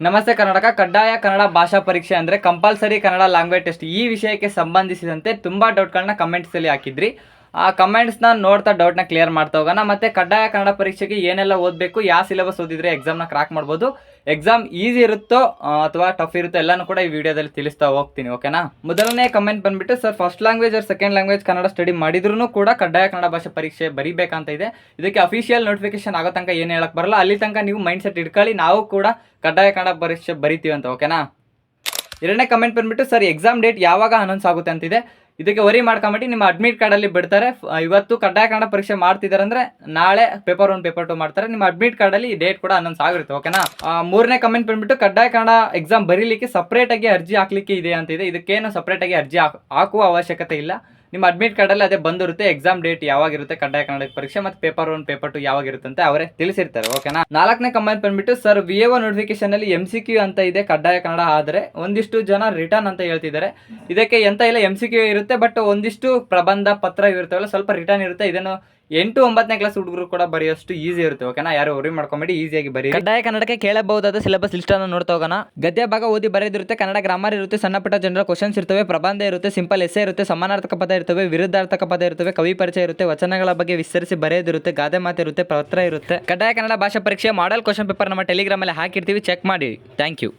ನಮಸ್ತೆ ಕರ್ನಾಟಕ. ಕಡ್ಡಾಯ ಕನ್ನಡ ಭಾಷಾ ಪರೀಕ್ಷೆ ಅಂದರೆ ಕಂಪಲ್ಸರಿ ಕನ್ನಡ ಲ್ಯಾಂಗ್ವೇಜ್ ಟೆಸ್ಟ್, ಈ ವಿಷಯಕ್ಕೆ ಸಂಬಂಧಿಸಿದಂತೆ ತುಂಬ ಡೌಟ್ಗಳನ್ನ ಕಮೆಂಟ್ಸಲ್ಲಿ ಹಾಕಿದ್ರಿ. ಆ ಕಮೆಂಟ್ಸ್ನ ನೋಡ್ತಾ ಡೌಟ್ನ ಕ್ಲಿಯರ್ ಮಾಡ್ತಾ ಹೋಗೋಣ. ಮತ್ತು ಕಡ್ಡಾಯ ಕನ್ನಡ ಪರೀಕ್ಷೆಗೆ ಏನೆಲ್ಲ ಓದಬೇಕು, ಯಾವ ಸಿಲೆಬಸ್ ಓದಿದ್ರೆ ಎಕ್ಸಾಮ್ನ ಕ್ರಾಕ್ ಮಾಡ್ಬೋದು, ಎಕ್ಸಾಮ್ ಈಸಿ ಇರುತ್ತೋ ಅಥವಾ ಟಫ್ ಇರುತ್ತೋ ಎಲ್ಲನೂ ಕೂಡ ಈ ವಿಡಿಯೋದಲ್ಲಿ ತಿಳಿಸ್ತಾ ಹೋಗ್ತೀನಿ. ಓಕೆನಾ? ಮೊದಲನೇ ಕಮೆಂಟ್ ಬಂದ್ಬಿಟ್ಟು, sir first language or second language Kannada study ಮಾಡಿದ್ರೂ ಕೂಡ ಕಡ್ಡಾಯ ಕನ್ನಡ ಭಾಷೆ ಪರೀಕ್ಷೆ ಬರೀಬೇಕಂತ ಇದೆ. ಇದಕ್ಕೆ ಅಫಿಷಿಯಲ್ ನೋಟಿಫಿಕೇಶನ್ ಆಗೋ ತನಕ ಏನು ಹೇಳಕ್ಕೆ ಬರಲ್ಲ. ಅಲ್ಲಿ ತನಕ ನೀವು ಮೈಂಡ್ ಸೆಟ್ ಇಟ್ಕೊಳ್ಳಿ, ನಾವು ಕೂಡ ಕಡ್ಡಾಯ ಕನ್ನಡ ಪರೀಕ್ಷೆ ಬರಿತೀವಿ ಅಂತ. ಓಕೆನಾ? ಎರಡನೇ ಕಮೆಂಟ್ ಬಂದ್ಬಿಟ್ಟು, ಸರ್ ಎಕ್ಸಾಮ್ ಡೇಟ್ ಯಾವಾಗ ಅನೌನ್ಸ್ ಆಗುತ್ತೆ ಅಂತಿದೆ. ಇದಕ್ಕೆ ವರಿ ಮಾಡ್ಕೊಂಬಿಟ್ಟು ನಿಮ್ಮ ಅಡ್ಮಿಟ್ ಕಾರ್ಡಲ್ಲಿ ಬಿಡ್ತಾರೆ. ಇವತ್ತು ಕಡ್ಡಾಯ ಕನ್ನಡ ಪರೀಕ್ಷೆ ಮಾಡ್ತಿದ್ದಾರೆ ಅಂದರೆ ನಾಳೆ ಪೇಪರ್ 1 ಪೇಪರ್ 2 ಮಾಡ್ತಾರೆ. ನಿಮ್ಮ ಅಡ್ಮಿಟ್ ಕಾರ್ಡಲ್ಲಿ ಡೇಟ್ ಕೂಡ ಅನೌನ್ಸ್ ಆಗಿರುತ್ತೆ. ಓಕೆನಾ? ಮೂರನೇ ಕಮೆಂಟ್ ಬಂದ್ಬಿಟ್ಟು, ಕಡ್ಡಾಯ ಕನ್ನಡ ಎಕ್ಸಾಮ್ ಬರೀಲಿಕ್ಕೆ ಸಪ್ರೇಟಾಗಿ ಅರ್ಜಿ ಹಾಕ್ಲಿಕ್ಕೆ ಇದೆ ಅಂತಿದೆ. ಇದಕ್ಕೇನು ಸಪ್ರೇಟಾಗಿ ಅರ್ಜಿ ಹಾಕುವ ಅವಶ್ಯಕತೆ ಇಲ್ಲ. ನಿಮ್ಮ ಅಡ್ಮಿಟ್ ಕಾರ್ಡಲ್ಲಿ ಅದೇ ಬಂದಿರುತ್ತೆ. ಎಕ್ಸಾಮ್ ಡೇಟ್ ಯಾವಾಗಿರುತ್ತೆ ಕಡ್ಡಾಯ ಕನ್ನಡ ಪರೀಕ್ಷೆ ಮತ್ತು ಪೇಪರ್ 1 ಪೇಪರ್ 2 ಯಾವಾಗಿರುತ್ತೆ ಅಂತ ಅವರೇ ತಿಳಿಸಿರ್ತಾರೆ. ಓಕೆನಾ? ನಾಲ್ಕನೇ ಕಮೆಂಟ್ ಬಂದ್ಬಿಟ್ಟು, ಸರ್ VAO ನೋಟಿಫಿಕೇಶನ್ ಅಲ್ಲಿ MCQ ಅಂತ ಇದೆ ಕಡ್ಡಾಯ ಕನ್ನಡ, ಆದರೆ ಒಂದಿಷ್ಟು ಜನ ರಿಟರ್ನ್ ಅಂತ ಹೇಳ್ತಿದ್ದಾರೆ. ಇದಕ್ಕೆ ಎಂತ ಇಲ್ಲ, MCQ ಇರುತ್ತೆ, ಬಟ್ ಒಂದಿಷ್ಟು ಪ್ರಬಂಧ ಪತ್ರ ಇರುತ್ತವಲ್ಲ ಸ್ವಲ್ಪ ರಿಟರ್ನ್ ಇರುತ್ತೆ. ಇದನ್ನು 8, 9ನೇ ಕ್ಲಾಸ್ ಹುಡುಗರು ಕೂಡ ಬರೆಯೋಷ್ಟು ಈಸಿ ಇರುತ್ತೆ. ಓಕೆನಾ? ಯಾರು ವರಿ ಮಾಡ್ಕೊಂಬೇಡಿ, ಈಸಿಯಾಗಿ ಬರೀ. ಕಡ್ಡಾಯ ಕನ್ನಡಕ್ಕೆ ಕೇಳಬಹುದಾದ ಸಿಲೆಬಸ್ ಲಿಸ್ಟ್ ಅನ್ನು ನೋಡ್ತಾ ಹೋಗೋಣ. ಗದ್ಯ ಭಾಗ ಓದಿ ಬರೆದಿರುತ್ತೆ, ಕನ್ನಡ ಗ್ರಾಮರ್ ಇರುತ್ತೆ, ಸಣ್ಣ ಪುಟ್ಟ ಜನರಲ್ ಕ್ವಶನ್ಸ್ ಇರ್ತವೆ, ಪ್ರಬಂಧ ಇರುತ್ತೆ, ಸಿಂಪಲ್ ಎಸ್ಸೆ ಇರುತ್ತೆ, ಸಮಾನಾರ್ಥಕ ಪದ ಇರ್ತವೆ, ವಿರುದ್ಧಾರ್ಥಕ ಪದ ಇರ್ತವೆ, ಕವಿ ಪರಿಚಯ ಇರುತ್ತೆ, ವಚನಗಳ ಬಗ್ಗೆ ವಿಸ್ತರಿಸಿ ಬರೆಯೋದಿರುತ್ತೆ, ಗಾದೆ ಮಾತು ಇರುತ್ತೆ, ಪತ್ರ ಇರುತ್ತೆ. ಕಡ್ಡಾಯ ಕನ್ನಡ ಭಾಷಾ ಪರೀಕ್ಷೆ ಮಾಡೆಲ್ ಕ್ವಶನ್ ಪೇಪರ್ ನಮ್ಮ ಟೆಲಿಗ್ರಾಮ್ ಅಲ್ಲಿ ಹಾಕಿರ್ತೀವಿ, ಚೆಕ್ ಮಾಡಿ. Thank you.